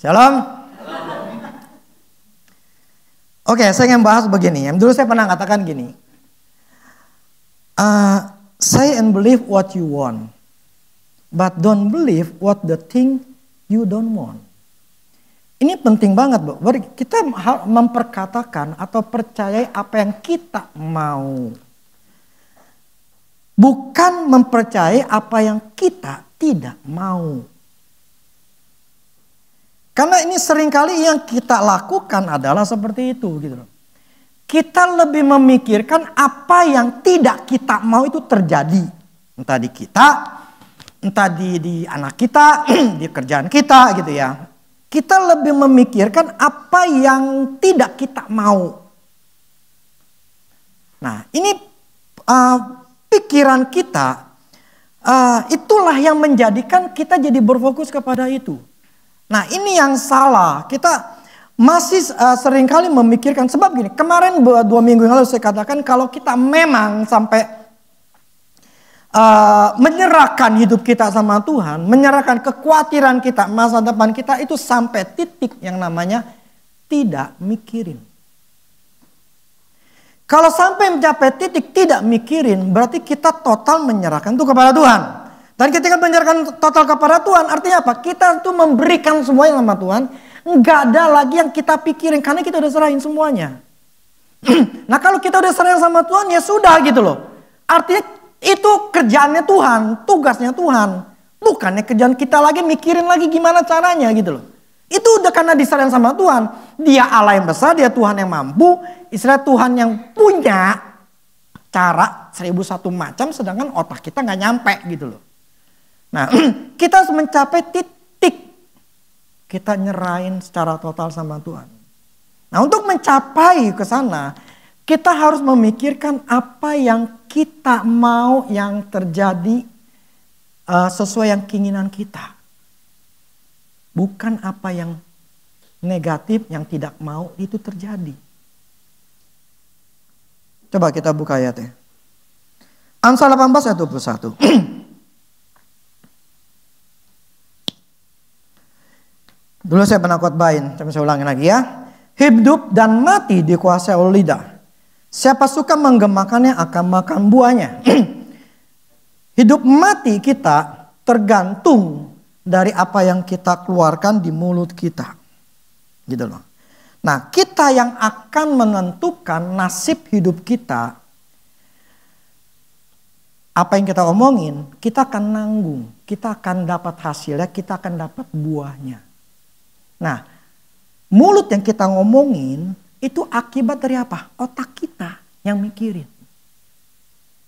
Shalom. Oke, saya ingin bahas begini. Dulu saya pernah katakan gini. Say and believe what you want, but don't believe what the thing you don't want. Ini penting banget, Bu. Kita memperkatakan atau percayai apa yang kita mau. Bukan mempercayai apa yang kita tidak mau. Karena ini seringkali yang kita lakukan adalah seperti itu gitu loh. Kita lebih memikirkan apa yang tidak kita mau itu terjadi. Entah di kita, entah di anak kita, di kerjaan kita gitu ya. Kita lebih memikirkan apa yang tidak kita mau. Nah ini pikiran kita itulah yang menjadikan kita jadi berfokus kepada itu. Nah ini yang salah, kita masih seringkali memikirkan, sebab gini, kemarin 2 minggu yang lalu saya katakan kalau kita memang sampai menyerahkan hidup kita sama Tuhan, menyerahkan kekhawatiran kita, masa depan kita itu sampai titik yang namanya tidak mikirin. Kalau sampai mencapai titik tidak mikirin, berarti kita total menyerahkan itu kepada Tuhan. Dan ketika menyerahkan total kepada Tuhan, artinya apa? Kita tuh memberikan semuanya sama Tuhan. Nggak ada lagi yang kita pikirin, karena kita udah serahin semuanya. Nah kalau kita udah serahin sama Tuhan, ya sudah gitu loh. Artinya itu kerjaannya Tuhan, tugasnya Tuhan. Bukannya kerjaan kita lagi mikirin lagi gimana caranya gitu loh. Itu udah karena diserahin sama Tuhan. Dia Allah yang besar, dia Tuhan yang mampu. Istilah Tuhan yang punya cara 1001 macam, sedangkan otak kita nggak nyampe gitu loh. Nah, kita harus mencapai titik kita nyerahin secara total sama Tuhan. Nah, untuk mencapai ke sana, kita harus memikirkan apa yang kita mau yang terjadi sesuai yang keinginan kita. Bukan apa yang negatif yang tidak mau itu terjadi. Coba kita buka ayatnya. Amsal 18 ayat 21. Dulu saya pernah khotbahin, saya ulangi lagi ya. Hidup dan mati dikuasai oleh lidah. Siapa suka menggemakannya akan makan buahnya. Hidup mati kita tergantung dari apa yang kita keluarkan di mulut kita. Gitu loh. Nah, kita yang akan menentukan nasib hidup kita. Apa yang kita omongin, kita akan nanggung. Kita akan dapat hasilnya, kita akan dapat buahnya. Nah, mulut yang kita ngomongin itu akibat dari apa? Otak kita yang mikirin.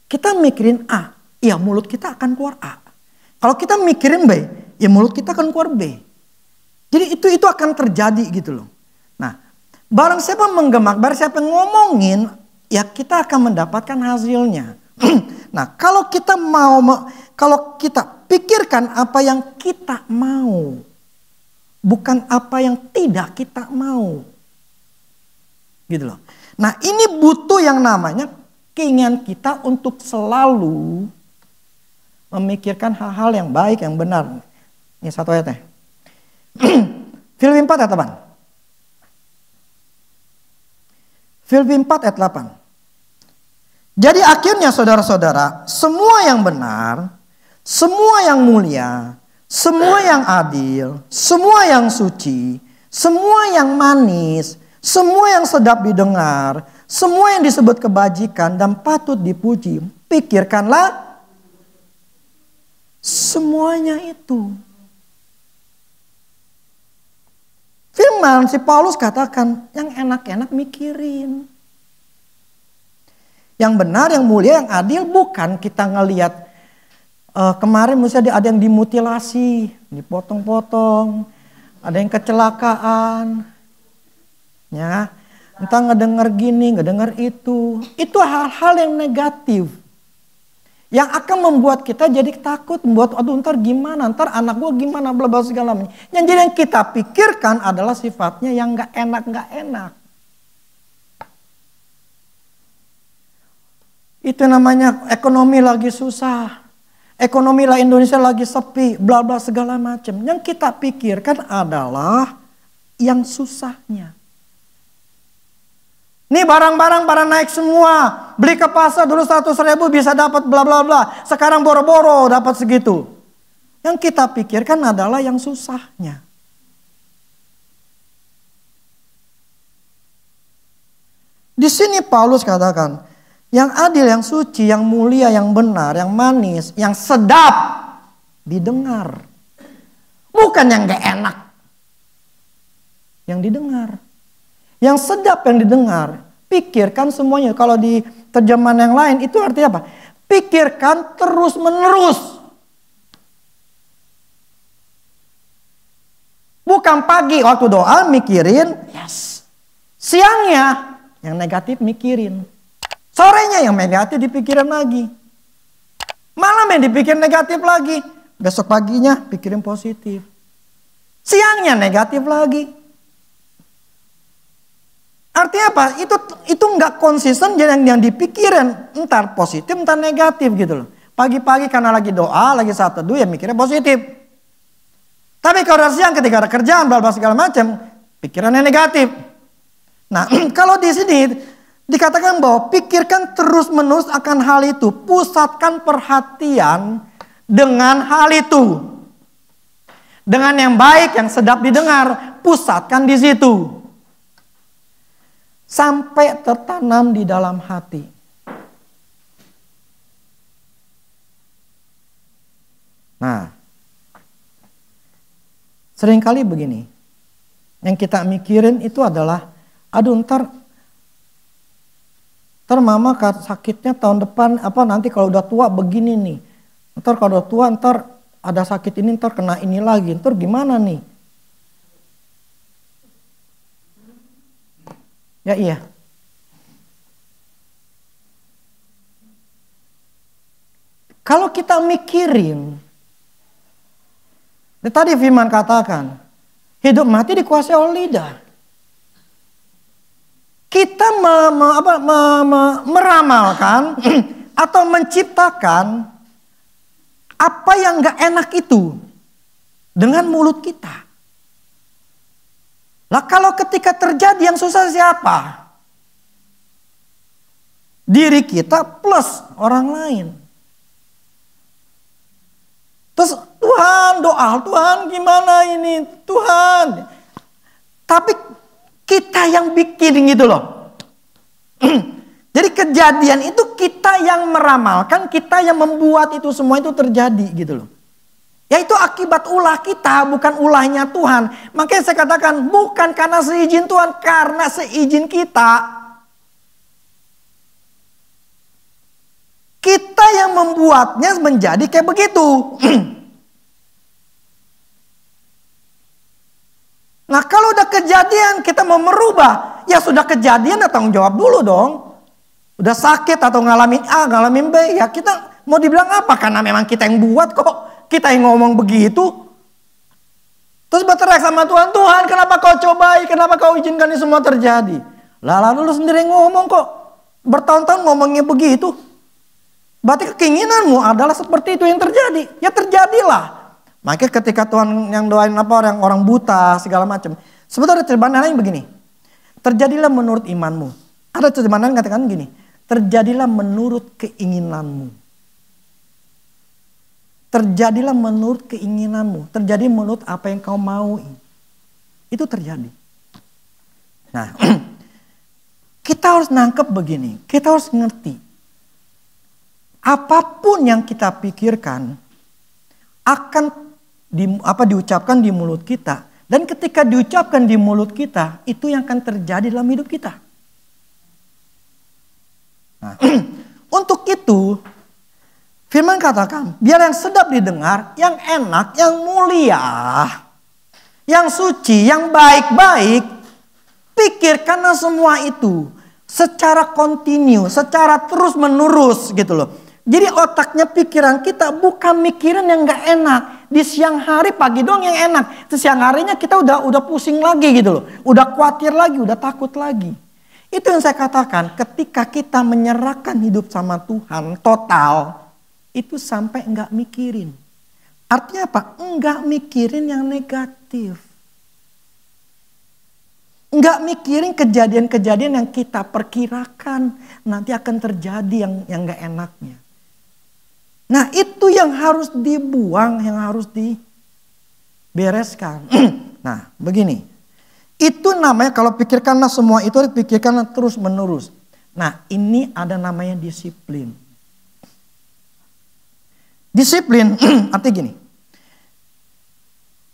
Kita mikirin A, ya mulut kita akan keluar A. Kalau kita mikirin B, ya mulut kita akan keluar B. Jadi itu akan terjadi gitu loh. Nah, barang siapa menggemak, barang siapa ngomongin, ya kita akan mendapatkan hasilnya. Nah, kalau kita pikirkan apa yang kita mau, bukan apa yang tidak kita mau. Gitu loh. Nah ini butuh yang namanya keinginan kita untuk selalu memikirkan hal-hal yang baik, yang benar. Ini satu ayatnya. Filipi 4 ayat 8. Filipi 4 ayat 8. Jadi akhirnya saudara-saudara, semua yang benar, semua yang mulia, semua yang adil, semua yang suci, semua yang manis, semua yang sedap didengar, semua yang disebut kebajikan dan patut dipuji, pikirkanlah semuanya itu. Firman si Paulus katakan yang enak-enak mikirin. Yang benar, yang mulia, yang adil, bukan kita ngelihat kemarin misalnya ada yang dimutilasi, dipotong-potong, ada yang kecelakaan, ya, entah ngedenger gini, ngedenger itu hal-hal yang negatif, yang akan membuat kita jadi takut, membuat aduh ntar gimana, ntar anak gua gimana, bla bla segala macam. Yang jadi yang kita pikirkan adalah sifatnya yang nggak enak. Itu namanya ekonomi lagi susah. Ekonomi lah Indonesia lagi sepi, bla bla segala macam. Yang kita pikirkan adalah yang susahnya. Nih barang-barang pada naik semua. Beli ke pasar dulu 100.000 bisa dapat bla bla bla. Sekarang boro-boro dapat segitu. Yang kita pikirkan adalah yang susahnya. Di sini Paulus katakan, yang adil, yang suci, yang mulia, yang benar, yang manis, yang sedap didengar. Bukan yang gak enak. Yang didengar. Yang sedap yang didengar. Pikirkan semuanya. Kalau di terjemahan yang lain itu artinya apa? Pikirkan terus menerus. Bukan pagi waktu doa mikirin, yes. Siangnya yang negatif mikirin. Sorenya yang negatif dipikirin lagi. Malam yang dipikirin negatif lagi. Besok paginya pikirin positif. Siangnya negatif lagi. Artinya apa? Itu nggak konsisten, jadi yang dipikirin entar positif, entar negatif gitu loh. Pagi-pagi karena lagi doa, lagi saat teduh ya mikirnya positif. Tapi kalau siang ketika ada kerjaan, bla bla segala macam, pikirannya negatif. Nah, kalau di sini dikatakan bahwa pikirkan terus-menerus akan hal itu, pusatkan perhatian dengan hal itu. Dengan yang baik, yang sedap didengar, pusatkan di situ. Sampai tertanam di dalam hati. Nah, seringkali begini. Yang kita mikirin itu adalah, aduh ntar mama sakitnya tahun depan, nanti kalau udah tua begini nih. Ntar kalau udah tua, ntar ada sakit ini, ntar kena ini lagi. Ntar gimana nih? Ya iya. Kalau kita mikirin, tadi firman katakan, hidup mati dikuasai oleh lidah. Kita meramalkan atau menciptakan apa yang gak enak itu dengan mulut kita. Lah kalau ketika terjadi yang susah siapa? Diri kita plus orang lain. Terus Tuhan doa, Tuhan gimana ini? Tuhan. Tapi kita yang bikin gitu loh. Jadi kejadian itu kita yang meramalkan, kita yang membuat itu semua itu terjadi gitu loh. Ya itu akibat ulah kita, bukan ulahnya Tuhan. Makanya saya katakan bukan karena seizin Tuhan, karena seizin kita. Kita yang membuatnya menjadi kayak begitu. Nah kalau udah kejadian kita mau merubah, ya sudah kejadian ya tanggung jawab dulu dong. Udah sakit atau ngalamin A, ngalamin B, ya kita mau dibilang apa? Karena memang kita yang buat kok. Kita yang ngomong begitu. Terus berteriak sama Tuhan, Tuhan kenapa kau cobai, kenapa kau izinkan ini semua terjadi? Lalu lu sendiri ngomong kok. Bertahun-tahun ngomongnya begitu. Berarti keinginanmu adalah seperti itu yang terjadi. Ya terjadilah. Makanya ketika Tuhan yang doain orang buta segala macam. Sebetulnya terjemahan lain begini. Terjadilah menurut imanmu. Ada terjemahan lain katakan gini. Terjadilah menurut keinginanmu. Terjadilah menurut keinginanmu. Terjadi menurut apa yang kau mau. Itu terjadi. Nah, kita harus nangkep begini. Kita harus ngerti. Apapun yang kita pikirkan akan diucapkan di mulut kita. Dan ketika diucapkan di mulut kita, itu yang akan terjadi dalam hidup kita. Nah, untuk itu, firman katakan, biar yang sedap didengar, yang enak, yang mulia, yang suci, yang baik-baik, pikirkanlah semua itu secara kontinu, secara terus menerus gitu loh. Jadi otaknya pikiran kita bukan mikiran yang gak enak. Di siang hari pagi doang yang enak. Di siang harinya kita udah pusing lagi gitu loh. Udah khawatir lagi, udah takut lagi. Itu yang saya katakan, ketika kita menyerahkan hidup sama Tuhan total, itu sampai enggak mikirin. Artinya apa? Enggak mikirin yang negatif. Nggak mikirin kejadian-kejadian yang kita perkirakan nanti akan terjadi yang nggak enaknya. Nah itu yang harus dibuang, yang harus dibereskan. Nah begini, itu namanya kalau pikirkanlah semua itu pikirkanlah terus menerus. Nah ini ada namanya disiplin. Disiplin artinya gini.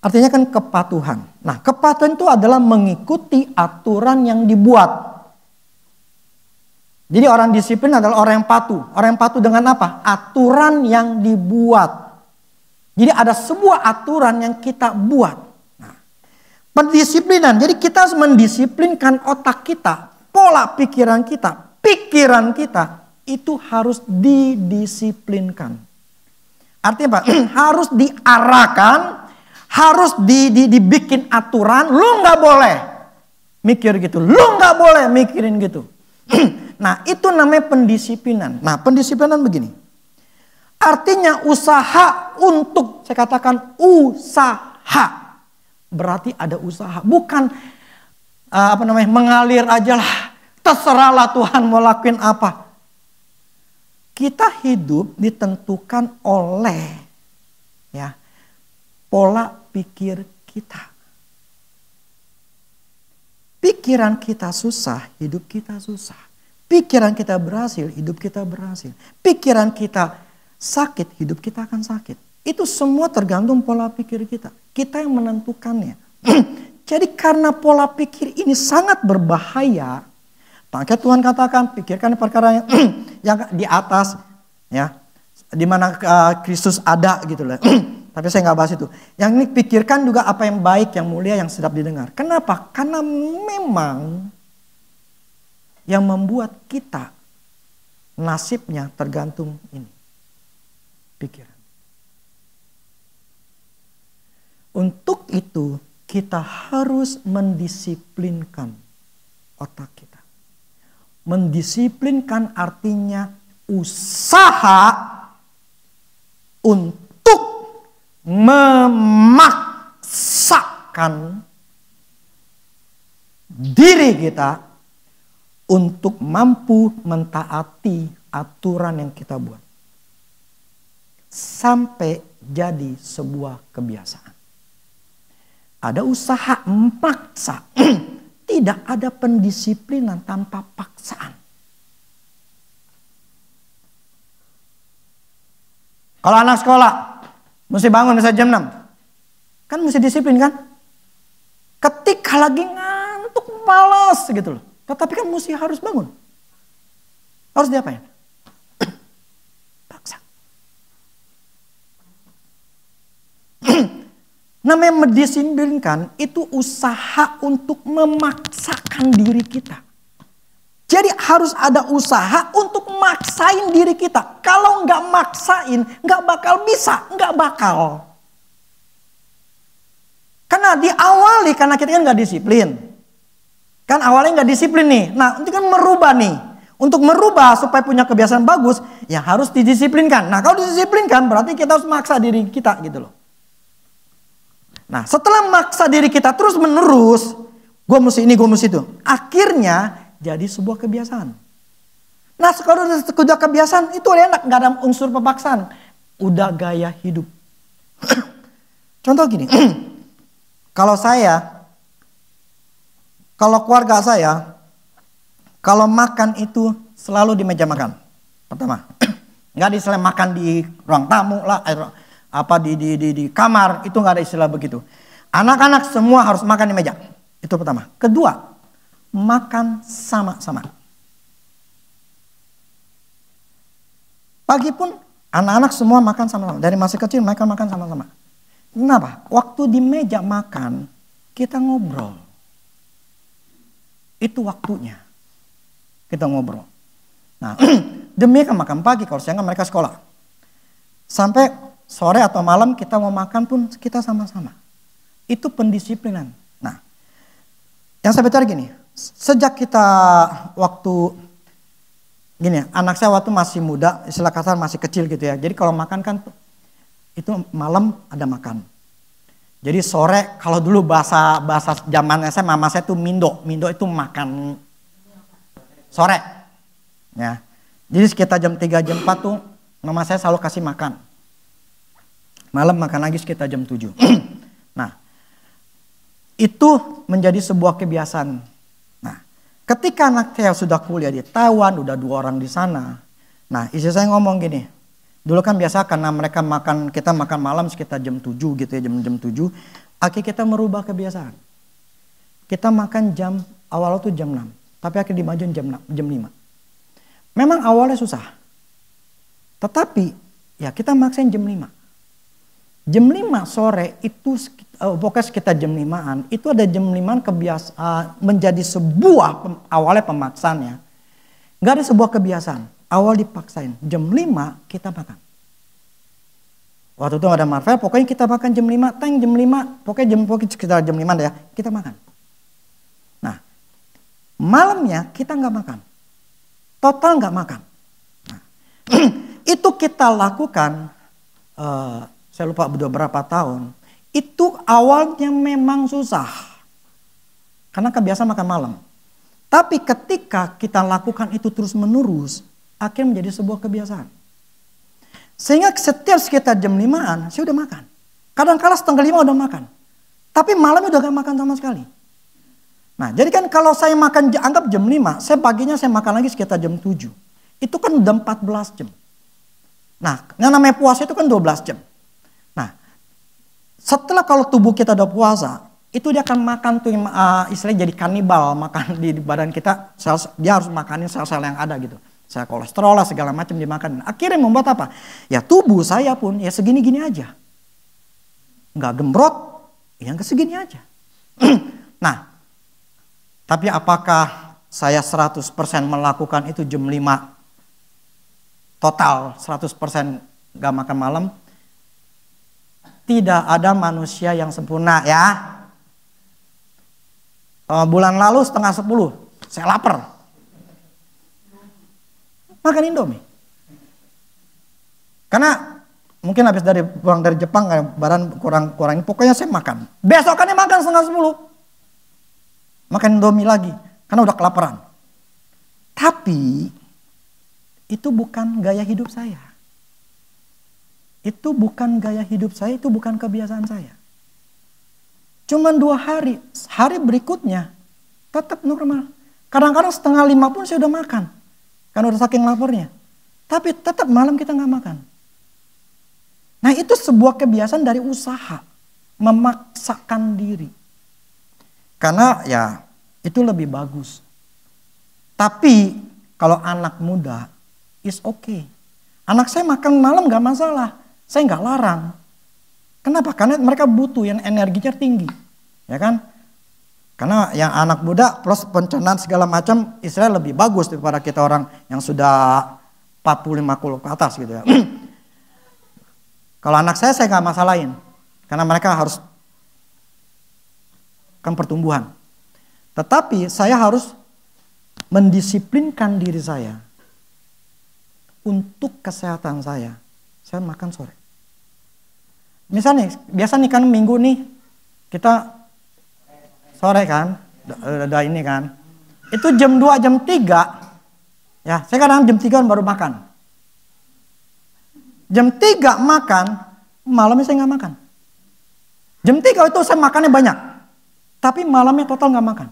Artinya kan kepatuhan. Nah kepatuhan itu adalah mengikuti aturan yang dibuat. Jadi orang disiplin adalah orang yang patuh. Orang yang patuh dengan apa? Aturan yang dibuat. Jadi ada sebuah aturan yang kita buat. Nah, pendisiplinan. Jadi kita harus mendisiplinkan otak kita. Pola pikiran kita. Pikiran kita. Itu harus didisiplinkan. Artinya apa? Harus diarahkan. Harus dibikin aturan, lu nggak boleh mikir gitu, lu nggak boleh mikirin gitu. Nah itu namanya pendisiplinan. Nah pendisiplinan begini, artinya usaha untuk, saya katakan usaha, berarti ada usaha, bukan mengalir aja lah, terserahlah Tuhan mau lakuin apa. Kita hidup ditentukan oleh ya pola pikir kita. Pikiran kita susah, hidup kita susah. Pikiran kita berhasil, hidup kita berhasil. Pikiran kita sakit, hidup kita akan sakit. Itu semua tergantung pola pikir kita. Kita yang menentukannya. Jadi karena pola pikir ini sangat berbahaya, maka Tuhan katakan pikirkan perkara yang di atas, ya, di mana Kristus ada gitu loh. Tapi saya nggak bahas itu. Yang ini pikirkan juga apa yang baik, yang mulia, yang sedap didengar. Kenapa? Karena memang yang membuat kita nasibnya tergantung ini. Pikiran. Untuk itu kita harus mendisiplinkan otak kita. Mendisiplinkan artinya usaha untuk memaksakan diri kita untuk mampu mentaati aturan yang kita buat sampai jadi sebuah kebiasaan. Ada usaha memaksa, tidak ada pendisiplinan tanpa paksaan. Kalau anak sekolah mesti bangun misalnya jam 6. Kan mesti disiplin kan? Ketika lagi ngantuk malas gitu loh. Tetapi kan mesti harus bangun. Harus diapain? Paksa. Namanya mendisiplinkan itu usaha untuk memaksakan diri kita. Jadi harus ada usaha untuk maksain diri kita. Kalau nggak maksain, nggak bakal bisa, nggak bakal. Karena diawali karena kita kan nggak disiplin. Kan awalnya nggak disiplin nih. Nah, itu kan merubah nih. Untuk merubah supaya punya kebiasaan bagus, ya harus didisiplinkan. Nah, kalau didisiplinkan berarti kita harus maksa diri kita gitu loh. Nah, setelah maksa diri kita terus menerus, gue mesti ini, gue mesti itu. Akhirnya jadi sebuah kebiasaan. Nah kalau udah kebiasaan itu enak, nggak ada unsur pemaksaan. Udah gaya hidup. Contoh gini, kalau keluarga saya, kalau makan itu selalu di meja makan. Pertama, nggak ada istilah makan di ruang tamu lah, di kamar, itu nggak ada istilah begitu. Anak-anak semua harus makan di meja. Itu pertama. Kedua, makan sama-sama. Pagi pun anak-anak semua makan sama-sama. Dari masih kecil mereka makan sama-sama. Kenapa? Waktu di meja makan kita ngobrol. Itu waktunya. Kita ngobrol. Nah, demikian makan pagi, kalau siang mereka sekolah. Sampai sore atau malam kita mau makan pun kita sama-sama. Itu pendisiplinan. Nah, yang saya bicara gini. Sejak kita anak saya waktu masih muda, istilah kasar masih kecil gitu ya. Jadi kalau makan kan itu malam ada makan. Jadi sore kalau dulu bahasa zaman saya mama saya tuh mindo. Mindo itu makan sore. Ya. Jadi sekitar jam 3 jam 4 tuh mama saya selalu kasih makan. Malam makan lagi sekitar jam 7. Nah, itu menjadi sebuah kebiasaan. Nah, ketika anak saya sudah kuliah di Taiwan, udah 2 orang di sana. Nah, istri saya ngomong gini. Dulu kan biasa karena kita makan malam sekitar jam 7 gitu ya, jam 7. Akhirnya kita merubah kebiasaan. Kita makan awal itu jam 6. Tapi akhirnya dimajuin jam 5. Memang awalnya susah. Tetapi ya kita maksain jam 5. Jam 5 sore itu pokoknya sekitar jam 5-an. Itu ada jam 5-an menjadi sebuah awalnya pemaksaannya. Gak ada sebuah kebiasaan. Awal dipaksain. Jam 5 kita makan. Waktu itu ada Marvel, pokoknya kita makan jam 5. Jam 5, pokoknya sekitar jam 5 ya. Kita makan. Nah, malamnya kita gak makan. Total gak makan. Nah, itu kita lakukan, saya lupa berapa tahun. Itu awalnya memang susah. Karena kebiasaan makan malam. Tapi ketika kita lakukan itu terus menerus, akhirnya menjadi sebuah kebiasaan. Sehingga setiap sekitar jam 5-an, saya udah makan. Kadang-kadang setengah 5 udah makan. Tapi malamnya udah gak makan sama sekali. Nah, jadi kan kalau saya makan, anggap jam 5, saya paginya saya makan lagi sekitar jam 7. Itu kan udah 14 jam. Nah, yang namanya puasa itu kan 12 jam. Nah, setelah kalau tubuh kita udah puasa, itu dia akan makan tuh istilahnya jadi kanibal, makan di badan kita, dia harus makanin sel-sel yang ada gitu. Sel kolesterol lah segala macam dimakan. Akhirnya membuat apa? Ya tubuh saya pun ya segini-gini aja. Nggak gembrot, ya nggak segini aja. Nah, tapi apakah saya 100% melakukan itu jam 5 total 100% gak makan malam? Tidak ada manusia yang sempurna ya. Bulan lalu setengah 10 saya lapar. Makan Indomie. Karena mungkin habis pulang dari Jepang badan kurang pokoknya saya makan. Besokannya makan setengah 10. Makan Indomie lagi, karena udah kelaparan. Tapi, itu bukan gaya hidup saya. Itu bukan gaya hidup saya, itu bukan kebiasaan saya. Cuman 2 hari, hari berikutnya tetap normal. Kadang-kadang setengah 5 pun saya udah makan. Karena udah saking laparnya. Tapi tetap malam kita gak makan. Nah itu sebuah kebiasaan dari usaha. Memaksakan diri. Karena ya itu lebih bagus. Tapi kalau anak muda is okay. Anak saya makan malam gak masalah. Saya gak larang. Kenapa? Karena mereka butuh yang energinya tinggi. Ya kan? Karena yang anak muda plus pencernaan segala macam istilahnya lebih bagus daripada kita orang yang sudah 40-50 ke atas gitu ya. Kalau anak saya gak masalahin. Karena mereka harus kan pertumbuhan. Tetapi saya harus mendisiplinkan diri saya untuk kesehatan saya. Saya makan sore. Misalnya, biasa nih kan minggu nih kita sore kan, udah ini kan. Itu jam 2, jam 3, ya saya kadang jam 3 baru makan. Jam 3 makan, malamnya saya nggak makan. Jam 3 itu saya makannya banyak. Tapi malamnya total nggak makan.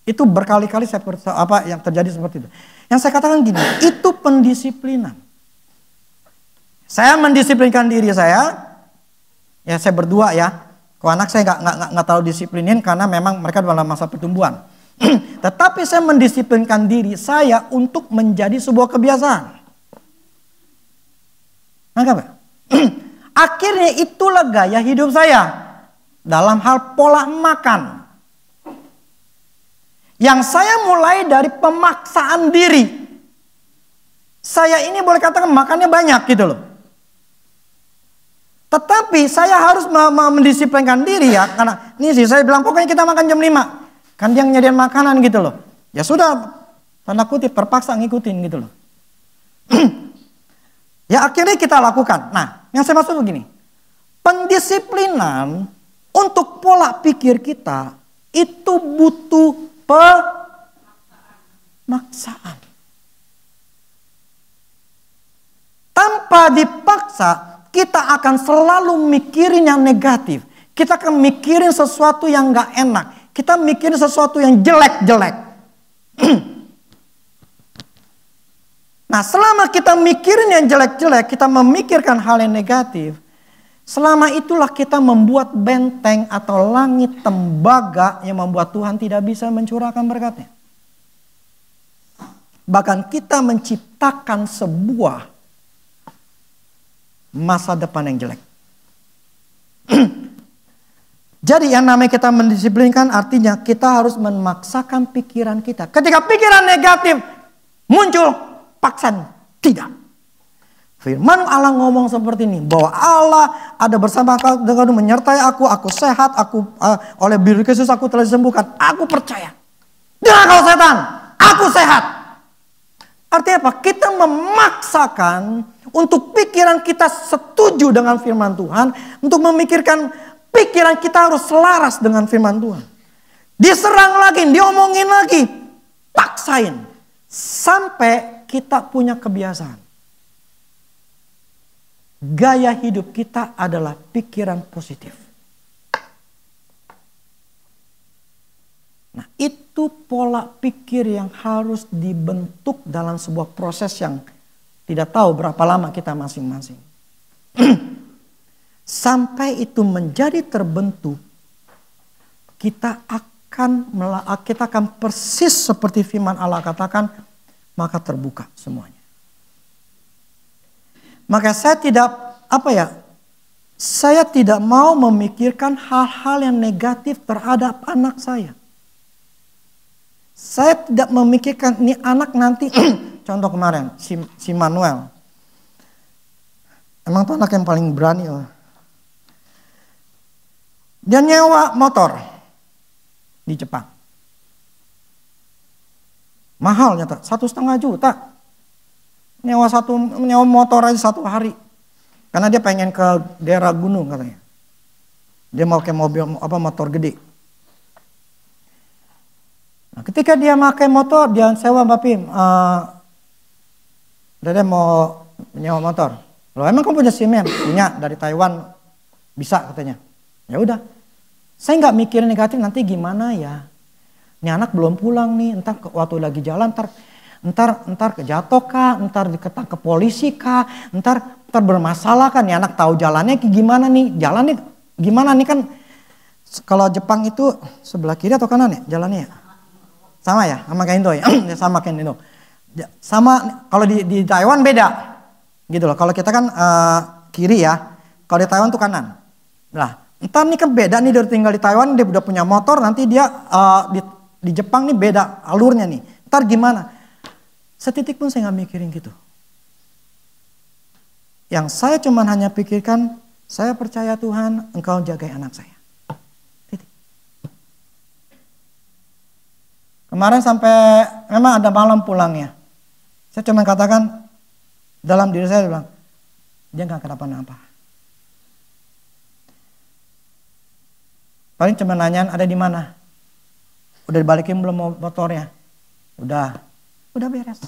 Itu berkali-kali yang terjadi seperti itu. Yang saya katakan gini, itu pendisiplinan. Saya mendisiplinkan diri saya, ya saya berdua ya. Kalau anak saya nggak terlalu disiplinin karena memang mereka dalam masa pertumbuhan. Tetapi saya mendisiplinkan diri saya untuk menjadi sebuah kebiasaan. Nangkap? Akhirnya itulah gaya hidup saya. Dalam hal pola makan. Yang saya mulai dari pemaksaan diri. Saya ini boleh katakan makannya banyak gitu loh. Tetapi saya harus mendisiplinkan diri ya. Karena ini sih saya bilang pokoknya kita makan jam 5. Kan dia nyediain makanan gitu loh. Ya sudah, tanda kutip terpaksa ngikutin gitu loh. Ya akhirnya kita lakukan. Nah yang saya maksud begini. Pendisiplinan untuk pola pikir kita itu butuh pemaksaan. Tanpa dipaksa, kita akan selalu mikirin yang negatif. Kita akan mikirin sesuatu yang gak enak. Kita mikirin sesuatu yang jelek-jelek. Nah, selama kita mikirin yang jelek-jelek, kita memikirkan hal yang negatif, selama itulah kita membuat benteng atau langit tembaga yang membuat Tuhan tidak bisa mencurahkan berkatnya. Bahkan kita menciptakan sebuah masa depan yang jelek. Jadi yang namanya kita mendisiplinkan artinya kita harus memaksakan pikiran kita. Ketika pikiran negatif muncul, paksakan tidak. Firman Allah ngomong seperti ini, bahwa Allah ada bersama aku, dengan menyertai aku sehat, oleh bir Kristus aku telah disembuhkan. Aku percaya. Jangan kau setan, aku sehat. Artinya apa? Kita memaksakan untuk pikiran kita setuju dengan firman Tuhan, untuk memikirkan pikiran kita harus selaras dengan firman Tuhan. Diserang lagi, diomongin lagi, paksain sampai kita punya kebiasaan. Gaya hidup kita adalah pikiran positif. Nah, itu pola pikir yang harus dibentuk dalam sebuah proses yang tidak tahu berapa lama kita masing-masing. Sampai itu menjadi terbentuk, kita akan persis seperti firman Allah katakan, maka terbuka semuanya. Maka saya tidak mau memikirkan hal-hal yang negatif terhadap anak saya. Saya tidak memikirkan ini anak nanti, contoh kemarin si Manuel. Emang tuh anak yang paling berani. Dia nyewa motor di Jepang. Mahal nyata, 1,5 juta. Nyewa motor aja 1 hari. Karena dia pengen ke daerah gunung katanya. Dia mau pakai motor gede. Nah, ketika dia pakai motor, dia sewa Mbak Pim. Dede mau nyewa motor. Loh, emang kamu punya SIM? Punya, dari Taiwan. Bisa katanya. Ya udah. Saya nggak mikirin negatif, nanti gimana ya. Ini anak belum pulang nih, entar waktu lagi jalan entar kejatuh kah, entar ketangkep polisi kah, entar bermasalah kan, ya anak tahu jalannya gimana nih, jalannya gimana nih kan. Kalau Jepang itu sebelah kiri atau kanan ya jalannya ya? Sama ya, sama kayak Indo ya, sama kayak Indo. Sama, kalau di Taiwan beda, gitu loh. Kalau kita kan kiri ya, kalau di Taiwan tuh kanan. Nah, entar nih kan beda nih, dari tinggal di Taiwan dia udah punya motor, nanti dia di Jepang nih beda alurnya nih. Entar gimana? Setitik pun saya gak mikirin gitu. Yang saya cuma hanya pikirkan, saya percaya Tuhan, Engkau jagai anak saya. Titik. Kemarin sampai memang ada malam pulangnya. Saya cuma katakan, dalam diri saya bilang, dia gak kenapa-napa. Paling cuma nanyain ada di mana. Udah dibalikin belum motornya? Udah beres.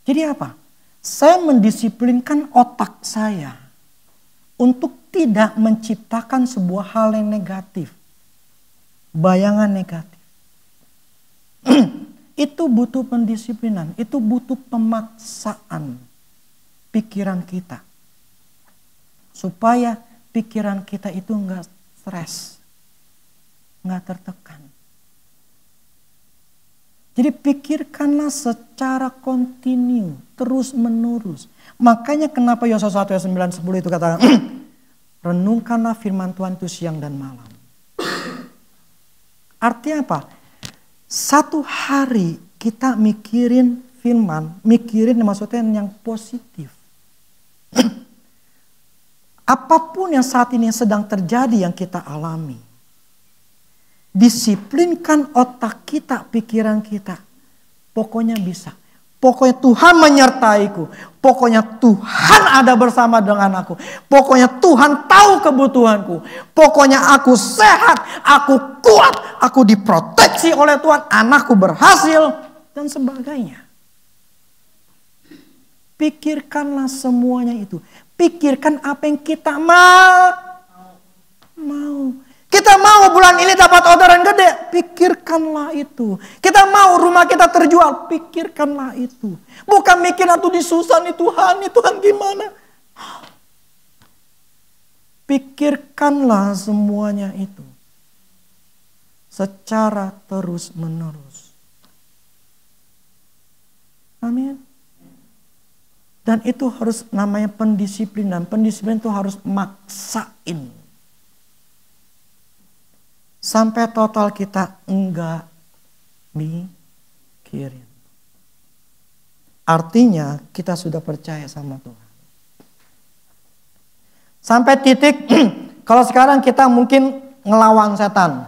Jadi apa? Saya mendisiplinkan otak saya untuk tidak menciptakan sebuah hal yang negatif. Bayangan negatif. Itu butuh pendisiplinan, itu butuh pemaksaan pikiran kita. Supaya pikiran kita itu enggak stres, enggak tertekan. Jadi pikirkanlah secara kontinu, terus menerus. Makanya kenapa Yosua 1 ayat 9, 10 itu katakan, renungkanlah firman Tuhan itu siang dan malam. Artinya apa? Satu hari kita mikirin firman, mikirin maksudnya yang positif. Apapun yang saat ini sedang terjadi yang kita alami. Disiplinkan otak kita, pikiran kita. Pokoknya bisa. Pokoknya Tuhan menyertaiku. Pokoknya Tuhan ada bersama dengan aku. Pokoknya Tuhan tahu kebutuhanku. Pokoknya aku sehat, aku kuat, aku diproteksi oleh Tuhan, anakku berhasil, dan sebagainya. Pikirkanlah semuanya itu. Pikirkan apa yang kita mau. Kita mau bulan ini dapat orderan gede, pikirkanlah itu. Kita mau rumah kita terjual, pikirkanlah itu. Bukan mikir aku disusah nih Tuhan gimana. Pikirkanlah semuanya itu. Secara terus menerus. Amin. Dan itu harus namanya pendisiplinan. Pendisiplinan itu harus maksain. Sampai total kita enggak mikirin. Artinya kita sudah percaya sama Tuhan. Sampai titik kalau sekarang kita mungkin ngelawan setan.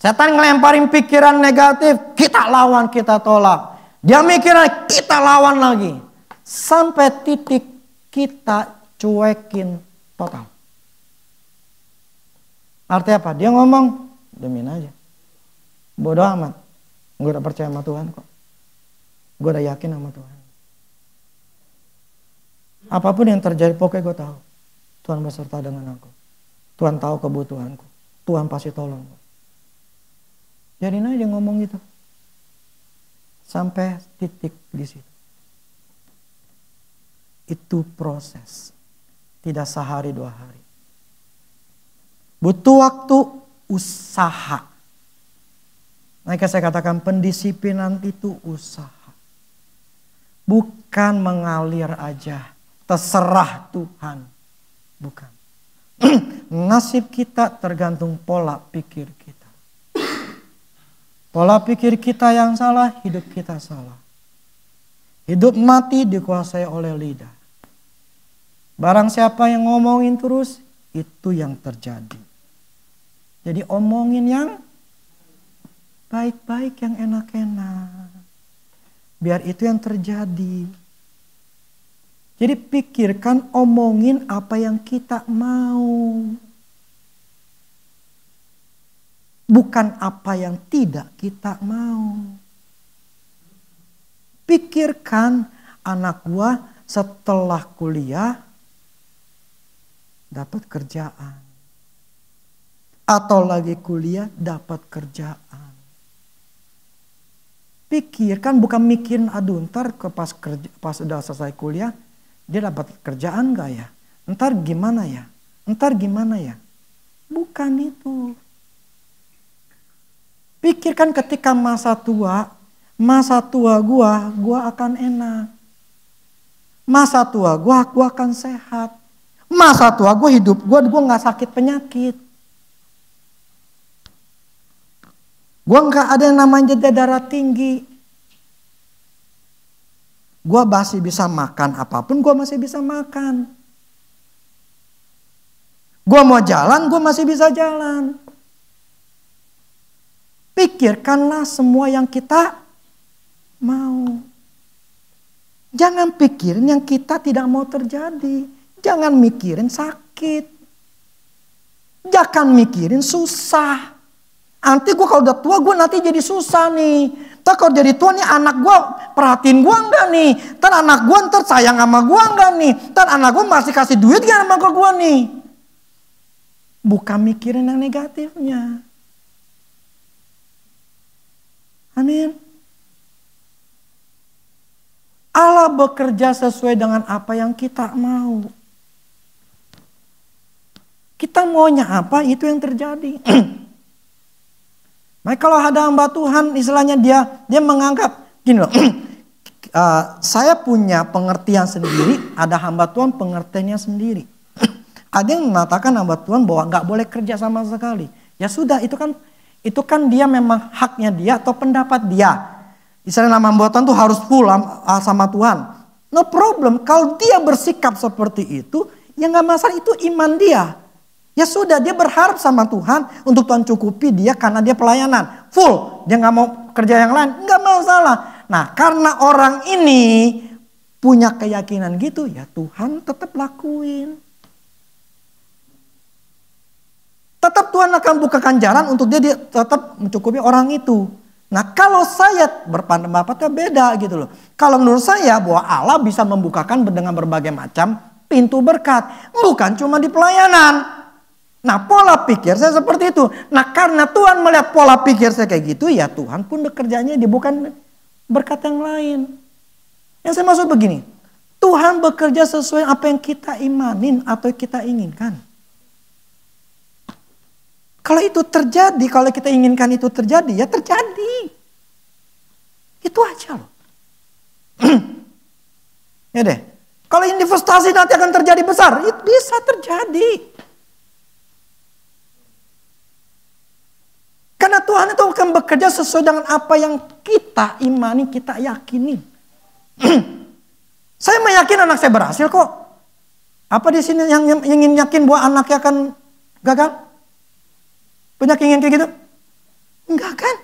Setan ngelemparin pikiran negatif, kita lawan, kita tolak. Dia mikirnya, kita lawan lagi. Sampai titik kita cuekin total. Artinya apa? Dia ngomong, demin aja. Bodoh amat. Gue udah percaya sama Tuhan kok. Gue udah yakin sama Tuhan. Apapun yang terjadi, pokoknya gue tahu. Tuhan beserta dengan aku. Tuhan tahu kebutuhanku. Tuhan pasti tolong. Jadiin aja ngomong gitu. Sampai titik di situ. Itu proses. Tidak sehari 2 hari. Butuh waktu, usaha. Maka saya katakan pendisiplinan itu usaha. Bukan mengalir aja. Terserah Tuhan. Bukan. Nasib kita tergantung pola pikir kita. Pola pikir kita yang salah, hidup kita salah. Hidup mati dikuasai oleh lidah. Barang siapa yang ngomongin terus, itu yang terjadi. Jadi omongin yang baik-baik, yang enak-enak. Biar itu yang terjadi. Jadi pikirkan, omongin apa yang kita mau. Bukan apa yang tidak kita mau. Pikirkan, anak gua setelah kuliah dapat kerjaan. Atau lagi kuliah dapat kerjaan. Pikirkan, bukan mikirin aduh ntar pas udah selesai kuliah dia dapat kerjaan gak ya? Ntar gimana ya? Ntar gimana ya? Bukan itu. Pikirkan ketika masa tua gua akan enak. Masa tua gua akan sehat. Masa tua gua hidup gua gak sakit penyakit. Gue gak ada yang namanya darah tinggi. Gue masih bisa makan apapun, gue masih bisa makan. Gue mau jalan, gue masih bisa jalan. Pikirkanlah semua yang kita mau. Jangan pikirin yang kita tidak mau terjadi. Jangan mikirin sakit. Jangan mikirin susah. Nanti gue kalau udah tua gue nanti jadi susah nih. Ntar kalau jadi tua nih anak gue perhatiin gue enggak nih. Ntar anak gue ntar sayang sama gue enggak nih. Ntar anak gue masih kasih duit gak sama gue nih. Bukan mikirin yang negatifnya. Amin. Allah bekerja sesuai dengan apa yang kita mau. Kita maunya apa itu yang terjadi. Nah, kalau ada hamba Tuhan istilahnya dia menganggap gini loh. Saya punya pengertian sendiri, ada hamba Tuhan pengertiannya sendiri. Ada yang mengatakan hamba Tuhan bahwa nggak boleh kerja sama sekali. Ya sudah, itu kan dia memang haknya dia atau pendapat dia. Istilahnya hamba Tuhan tuh harus full sama Tuhan. No problem, kalau dia bersikap seperti itu, ya nggak masalah, itu iman dia. Ya sudah, dia berharap sama Tuhan untuk Tuhan cukupi dia karena dia pelayanan. Full, dia gak mau kerja yang lain, gak masalah. Nah, karena orang ini punya keyakinan gitu, ya Tuhan tetap lakuin. Tetap Tuhan akan bukakan jalan untuk dia tetap mencukupi orang itu. Nah, kalau saya berpendapatnya beda gitu loh. Kalau menurut saya bahwa Allah bisa membukakan dengan berbagai macam pintu berkat. Bukan cuma di pelayanan. Nah, pola pikir saya seperti itu. Nah, karena Tuhan melihat pola pikir saya kayak gitu, ya Tuhan pun bekerjanya di bukan berkat yang lain. Yang saya maksud begini. Tuhan bekerja sesuai apa yang kita imanin atau kita inginkan. Kalau itu terjadi, kalau kita inginkan itu terjadi, ya terjadi. Itu aja loh. Ya deh. Kalau investasi nanti akan terjadi besar, itu bisa terjadi. Karena Tuhan itu akan bekerja sesuai dengan apa yang kita imani, kita yakini. Saya meyakini anak saya berhasil kok. Apa di sini yang ingin yakin bahwa anaknya akan gagal? Punya keinginan kayak gitu? Enggak kan?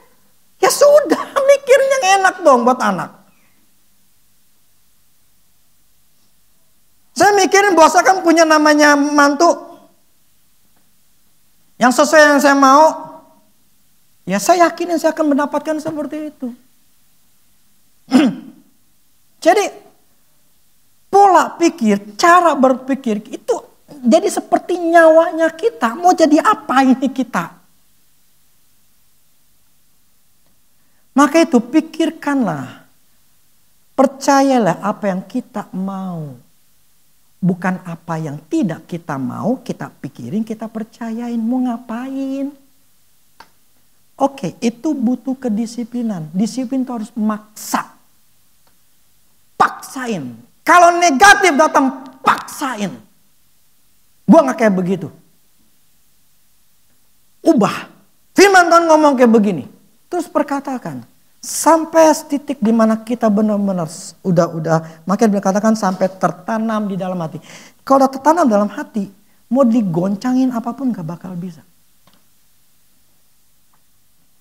Ya sudah, mikirnya yang enak dong buat anak. Saya mikirin bahwa saya kan punya namanya mantu. Yang sesuai yang saya mau. Ya saya yakin saya akan mendapatkan seperti itu. Jadi pola pikir, cara berpikir itu jadi seperti nyawanya kita. Mau jadi apa ini kita? Maka itu pikirkanlah, percayalah apa yang kita mau. Bukan apa yang tidak kita mau, kita pikirin, kita percayain. Mau ngapain? Oke, itu butuh kedisiplinan. Disiplin itu harus maksa. Paksain. Kalau negatif datang, paksain. Gua gak kayak begitu. Ubah. Firman Tuhan ngomong kayak begini. Terus perkatakan, sampai titik di mana kita benar-benar udah makanya berkatakan sampai tertanam di dalam hati. Kalau udah tertanam dalam hati, mau digoncangin apapun gak bakal bisa.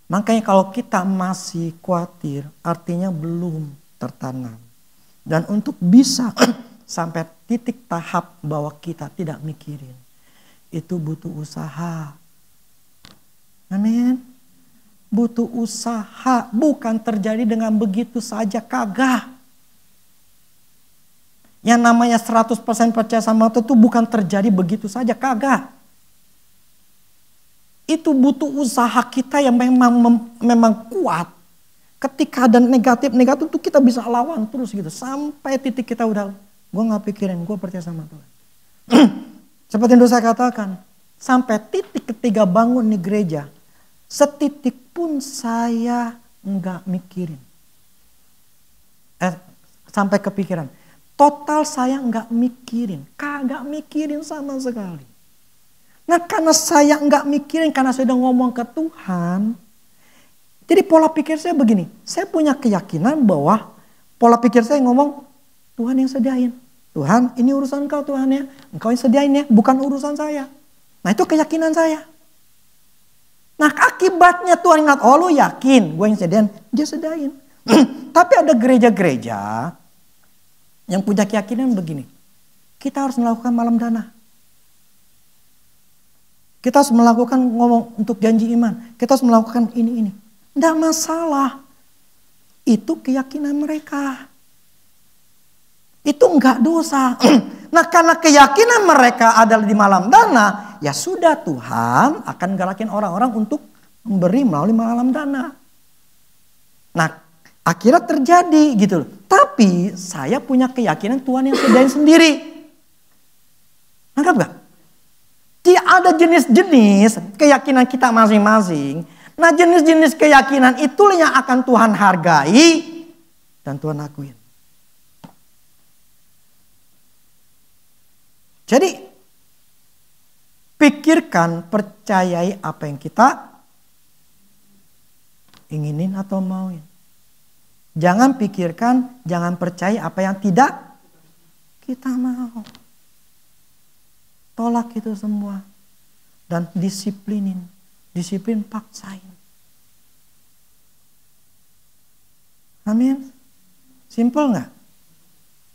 Makanya kalau kita masih khawatir, artinya belum tertanam. Dan untuk bisa sampai titik tahap bahwa kita tidak mikirin, itu butuh usaha. Amin. Butuh usaha, bukan terjadi dengan begitu saja, kagak. Yang namanya 100% percaya sama Tuhan itu bukan terjadi begitu saja, kagak. Itu butuh usaha kita yang memang kuat. Ketika ada negatif itu kita bisa lawan terus gitu. Sampai titik kita udah, gue gak pikirin, gue percaya sama Tuhan. Seperti yang saya katakan, sampai titik ketiga bangun di gereja, setitik pun saya nggak mikirin. Sampai kepikiran. Total saya nggak mikirin. Kagak mikirin sama sekali. Nah karena saya nggak mikirin, karena saya udah ngomong ke Tuhan. Jadi pola pikir saya begini. Saya punya keyakinan bahwa pola pikir saya ngomong, Tuhan yang sediain. Tuhan ini urusan kau Tuhan ya. Engkau yang sediain ya, bukan urusan saya. Nah itu keyakinan saya. Nah akibatnya Tuhan ingat, oh lu yakin gue yang sediain, dia sediain. Tapi ada gereja-gereja yang punya keyakinan begini. Kita harus melakukan malam dana. Kita harus melakukan ngomong untuk janji iman. Kita harus melakukan ini. Tidak masalah. Itu keyakinan mereka. Itu enggak dosa. Nah karena keyakinan mereka adalah di malam dana, ya sudah Tuhan akan galakin orang-orang untuk memberi melalui malam dana. Nah akhirnya terjadi gitu loh. Tapi saya punya keyakinan Tuhan yang sediain sendiri. Anggap gak? Ada jenis-jenis keyakinan kita masing-masing. Nah jenis-jenis keyakinan itulah yang akan Tuhan hargai dan Tuhan akuin. Jadi pikirkan, percayai apa yang kita inginin atau mauin. Jangan pikirkan, jangan percaya apa yang tidak kita mau. Tolak itu semua. Dan disiplinin. Disiplin paksain. Amin. Simple nggak?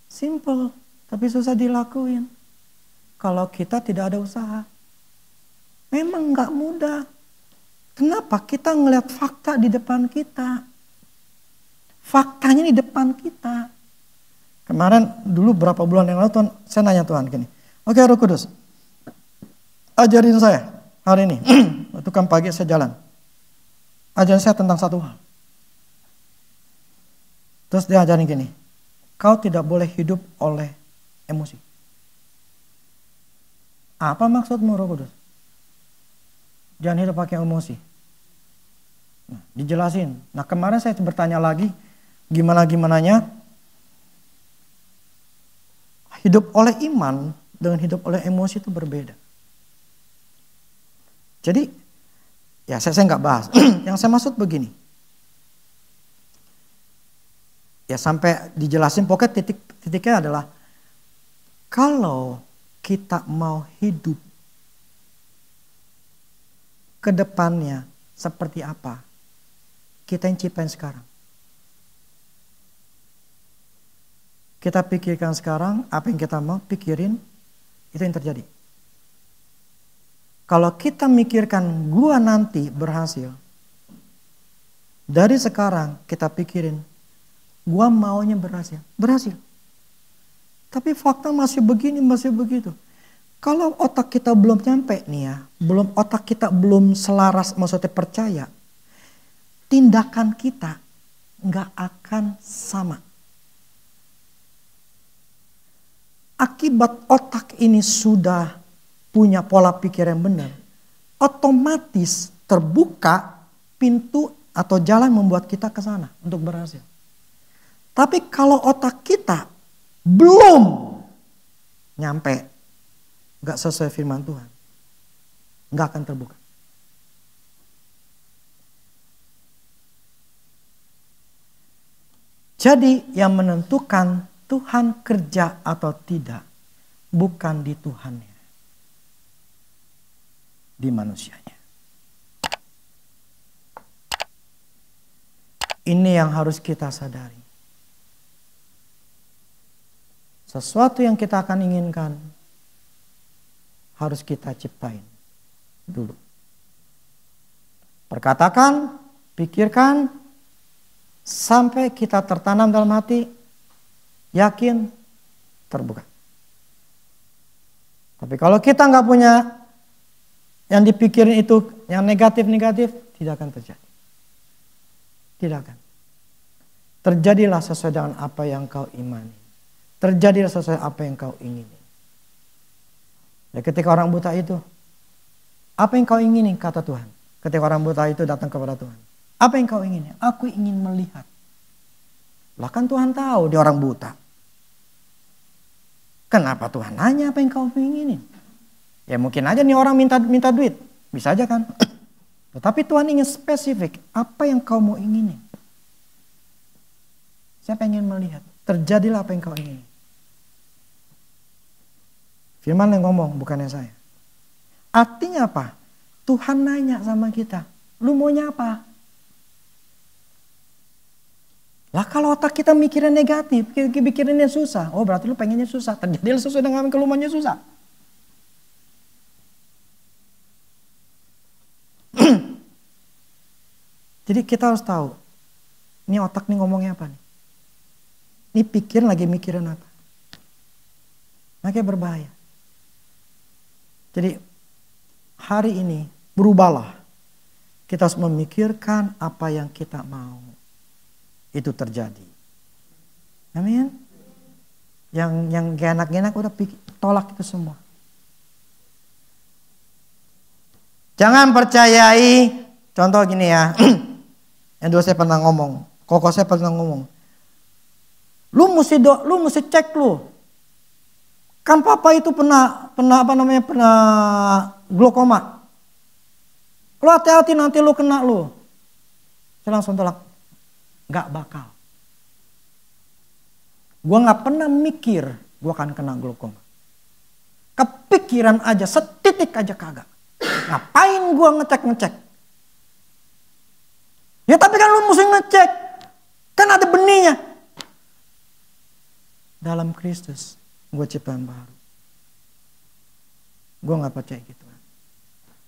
Simple, tapi susah dilakuin. Kalau kita tidak ada usaha. Memang nggak mudah. Kenapa? Kita ngelihat fakta di depan kita. Faktanya di depan kita. Kemarin dulu berapa bulan yang lalu Tuhan, saya nanya Tuhan gini. Oke Roh Kudus, ajarin saya hari ini. Waktu kan pagi saya jalan. Ajarin saya tentang satu hal. Terus dia ajarin gini. Kau tidak boleh hidup oleh emosi. Apa maksudmu Roh Kudus? Jangan hidup pakai emosi. Nah, dijelasin. Nah kemarin saya bertanya lagi. Gimana-gimananya. Hidup oleh iman dengan hidup oleh emosi itu berbeda. Jadi ya saya nggak bahas. Yang saya maksud begini. Ya sampai dijelasin pokoknya titiknya adalah. Kalau kita mau hidup ke depannya seperti apa? Kita yang ciptain sekarang. Kita pikirkan sekarang apa yang kita mau pikirin, itu yang terjadi. Kalau kita mikirkan gua nanti berhasil, dari sekarang kita pikirin gua maunya berhasil. Berhasil. Tapi fakta masih begini, masih begitu. Kalau otak kita belum nyampe nih ya, otak kita belum selaras, maksudnya percaya, tindakan kita nggak akan sama. Akibat otak ini sudah punya pola pikir yang benar, otomatis terbuka pintu atau jalan membuat kita ke sana untuk berhasil. Tapi kalau otak kita belum nyampe, nggak sesuai firman Tuhan, nggak akan terbuka. Jadi yang menentukan Tuhan kerja atau tidak bukan di Tuhannya, di manusianya. Ini yang harus kita sadari. Sesuatu yang kita akan inginkan harus kita ciptain dulu. Perkatakan, pikirkan, sampai kita tertanam dalam hati, yakin, terbuka. Tapi kalau kita nggak punya yang dipikirin itu yang negatif-negatif, tidak akan terjadi. Tidak akan. Terjadilah sesuai dengan apa yang kau imani. Terjadilah sesuai apa yang kau ingini. Ya ketika orang buta itu, apa yang kau ingini kata Tuhan. Ketika orang buta itu datang kepada Tuhan. Apa yang kau ingini? Aku ingin melihat. Lah kan Tuhan tahu dia orang buta. Kenapa Tuhan nanya apa yang kau inginin? Ya mungkin aja nih orang minta duit. Bisa aja kan. Tetapi Tuhan ingin spesifik. Apa yang kau mau inginin? Saya pengen melihat. Terjadilah apa yang kau ingini. Firman yang ngomong, bukannya saya. Artinya apa? Tuhan nanya sama kita. Lu maunya apa? Lah kalau otak kita mikirnya negatif, pikirinnya susah. Oh berarti lu pengennya susah. Terjadilah sesuai dengan kelumanya susah. Jadi kita harus tahu. Ini otak nih ngomongnya apa nih? Ini lagi mikirin apa? Makanya berbahaya. Jadi hari ini berubahlah. Kita harus memikirkan apa yang kita mau. Itu terjadi. Amin. Yang gak enak-enak udah tolak itu semua. Jangan percayai. Contoh gini ya. Yang dulu saya pernah ngomong. Koko saya pernah ngomong. Lu mesti cek lu. Kan papa itu pernah glaukoma. Lu hati-hati nanti lu kena lu. Saya langsung tolak. Gak bakal. Gue gak pernah mikir gue akan kena glaukoma. Kepikiran aja, setitik aja kagak. Ngapain gue ngecek? Ya tapi kan lu mesti ngecek. Kan ada benihnya. Dalam Kristus gue ciptaan baru. Gue gak percaya gitu.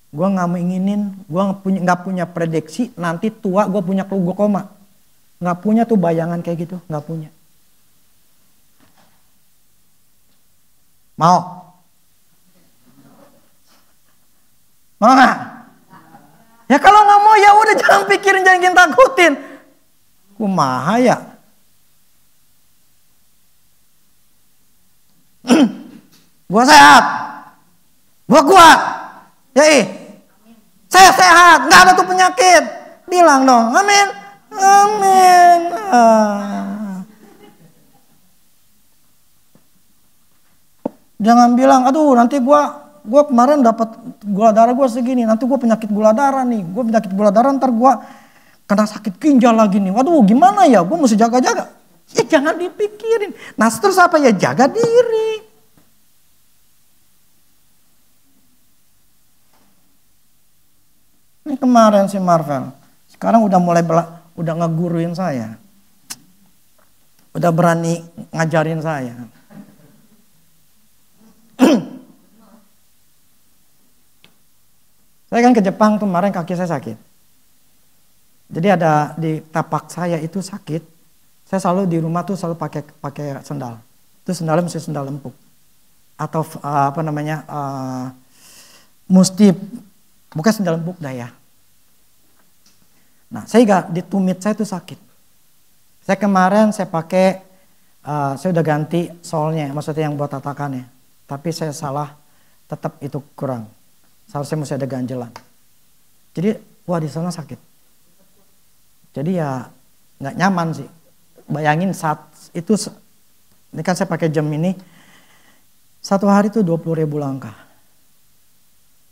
Gue gak mau inginin, gue gak punya prediksi nanti tua gue punya glaukoma. Gak punya tuh bayangan kayak gitu, gak punya. Mau? Mau gak? Ya kalau gak mau ya udah jangan pikirin, jangan takutin. Kumaha ya? Gue sehat, gue kuat, saya sehat, nggak ada tuh penyakit. Bilang dong, amin, amin. Jangan bilang, aduh nanti gue kemarin dapat gula darah gue segini, nanti gue penyakit gula darah nih, gue penyakit gula darah ntar gue kena sakit ginjal lagi nih. Waduh gimana ya, gue mesti jaga-jaga. Ya jangan dipikirin. Nah terus apa ya, jaga diri. Ini kemarin si Marvel, sekarang udah mulai udah ngeguruin saya, udah berani ngajarin saya. Saya kan ke Jepang kemarin, kaki saya sakit. Jadi ada di tapak saya itu sakit. Saya selalu di rumah tuh selalu pakai sendal. Itu sendalnya mesti sendal empuk atau mesti bukan sendal empuk dah ya. Nah, di tumit saya itu sakit. Saya kemarin saya udah ganti solnya, maksudnya yang buat tatakannya. Tapi saya salah, tetap itu kurang. Seharusnya mesti ada ganjelan. Jadi, wah di sana sakit. Jadi ya nggak nyaman sih. Bayangin saat itu, ini kan saya pakai jam ini, satu hari itu 20.000 langkah.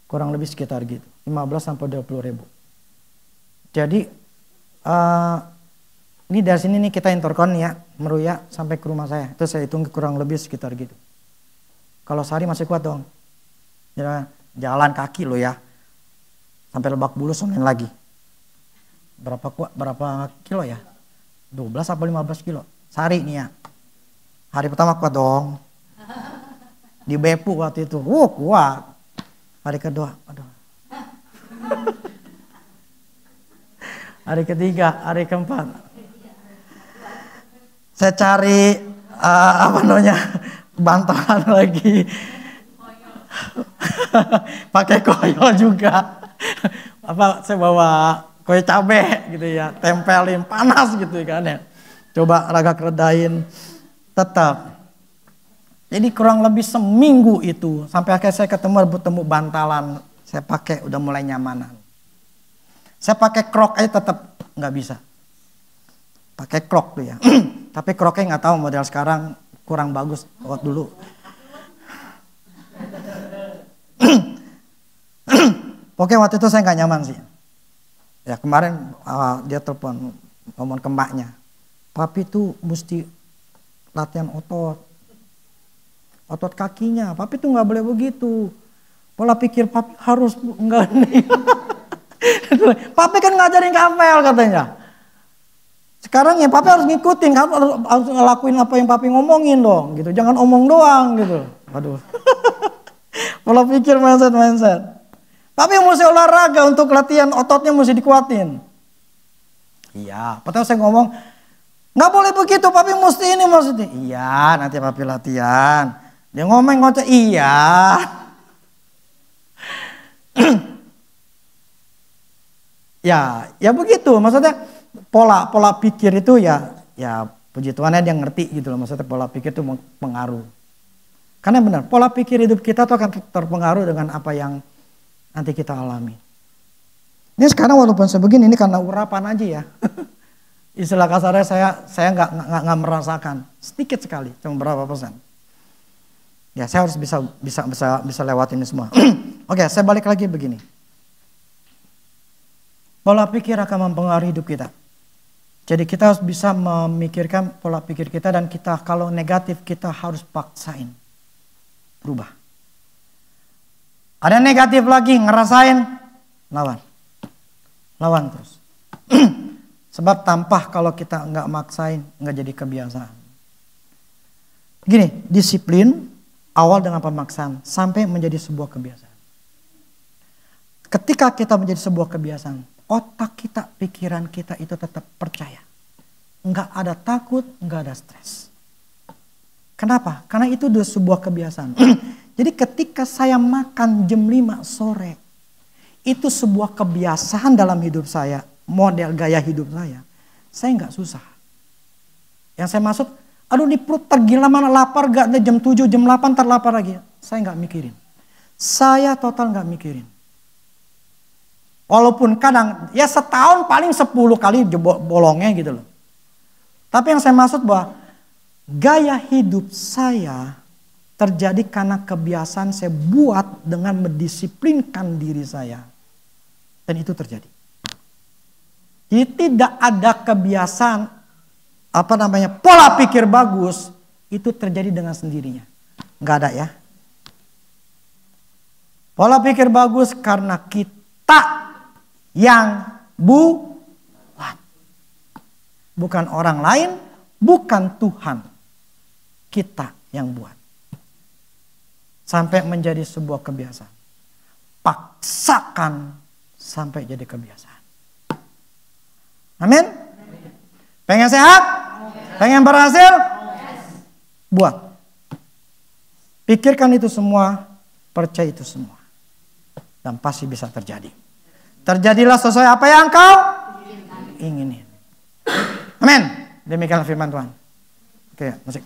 Kurang lebih sekitar gitu, 15-20.000. Jadi ini dari sini nih kita intercon ya, Meruya sampai ke rumah saya. Itu saya hitung kurang lebih sekitar gitu. Kalau sehari masih kuat dong. Jalan kaki lo ya. Sampai Lebak Bulus Senin lagi. Berapa kilo ya? 12 atau 15 kilo. Sehari nih ya. Hari pertama kuat dong. Di Bepu waktu itu. Kuat. Hari kedua, aduh. Hari ketiga, hari keempat. Saya cari bantalan lagi. Pakai koyo juga. Saya bawa kue cabe gitu ya, tempelin panas gitu kan ya. Coba agak redain, tetap. Jadi kurang lebih seminggu itu sampai akhirnya saya ketemu bantalan. Saya pakai udah mulai nyamanan. Saya pakai krok aja tetap nggak bisa. Pakai krok tuh ya. Tapi kroknya nggak tahu model sekarang kurang bagus waktu dulu. Oke waktu itu saya nggak nyaman sih. Ya kemarin dia telepon ngomong ke mbaknya. Papi tuh mesti latihan otot kakinya. Papi tuh nggak boleh begitu. Pola pikir papi harus enggak nih. Papi kan ngajarin KPL katanya. Sekarang ya papi harus ngikutin, kamu harus ngelakuin apa yang papi ngomongin dong gitu. Jangan omong doang gitu. Waduh. Pola pikir mindset. Papi mesti olahraga untuk latihan ototnya mesti dikuatin. Iya, padahal saya ngomong nggak boleh begitu, papi mesti ini mesti. Iya, nanti papi latihan. Dia ngoceh iya. Ya begitu, maksudnya pola pikir itu ya puji Tuhan dia ngerti gitu loh, maksudnya pola pikir itu pengaruh. Karena benar, pola pikir hidup kita tuh akan terpengaruh dengan apa yang nanti kita alami. Ini sekarang walaupun sebegini ini karena urapan aja ya. Istilah kasarnya saya nggak merasakan, sedikit sekali, cuma berapa persen. Ya saya harus bisa lewatin ini semua. Oke, saya balik lagi begini. Pola pikir akan mempengaruhi hidup kita. Jadi kita harus bisa memikirkan pola pikir kita dan kita kalau negatif kita harus paksain. Berubah. Ada negatif lagi, ngerasain, lawan terus. Sebab tampah kalau kita nggak maksain, nggak jadi kebiasaan. Gini, disiplin awal dengan pemaksaan sampai menjadi sebuah kebiasaan. Ketika kita menjadi sebuah kebiasaan, otak kita, pikiran kita itu tetap percaya. Enggak ada takut, enggak ada stres. Kenapa? Karena itu udah sebuah kebiasaan. Jadi ketika saya makan jam 5 sore, itu sebuah kebiasaan dalam hidup saya, model gaya hidup saya enggak susah. Yang saya maksud, aduh ini perut tergila mana lapar gak, jam 7, jam 8 terlapar lagi. Saya enggak mikirin. Saya total enggak mikirin. Walaupun kadang, ya setahun paling 10 kali bolongnya gitu loh. Tapi yang saya maksud bahwa gaya hidup saya terjadi karena kebiasaan saya buat dengan mendisiplinkan diri saya. Dan itu terjadi. Jadi tidak ada kebiasaan, pola pikir bagus, itu terjadi dengan sendirinya. Enggak ada ya. Pola pikir bagus karena kita yang buat. Bukan orang lain, bukan Tuhan. Kita yang buat. Sampai menjadi sebuah kebiasaan. Paksakan sampai jadi kebiasaan. Amin. Pengen sehat? Pengen berhasil? Buat. Pikirkan itu semua, percaya itu semua. Dan pasti bisa terjadi. Terjadilah sesuai apa yang kau inginin. Amin. Demikian firman Tuhan. Oke, musik.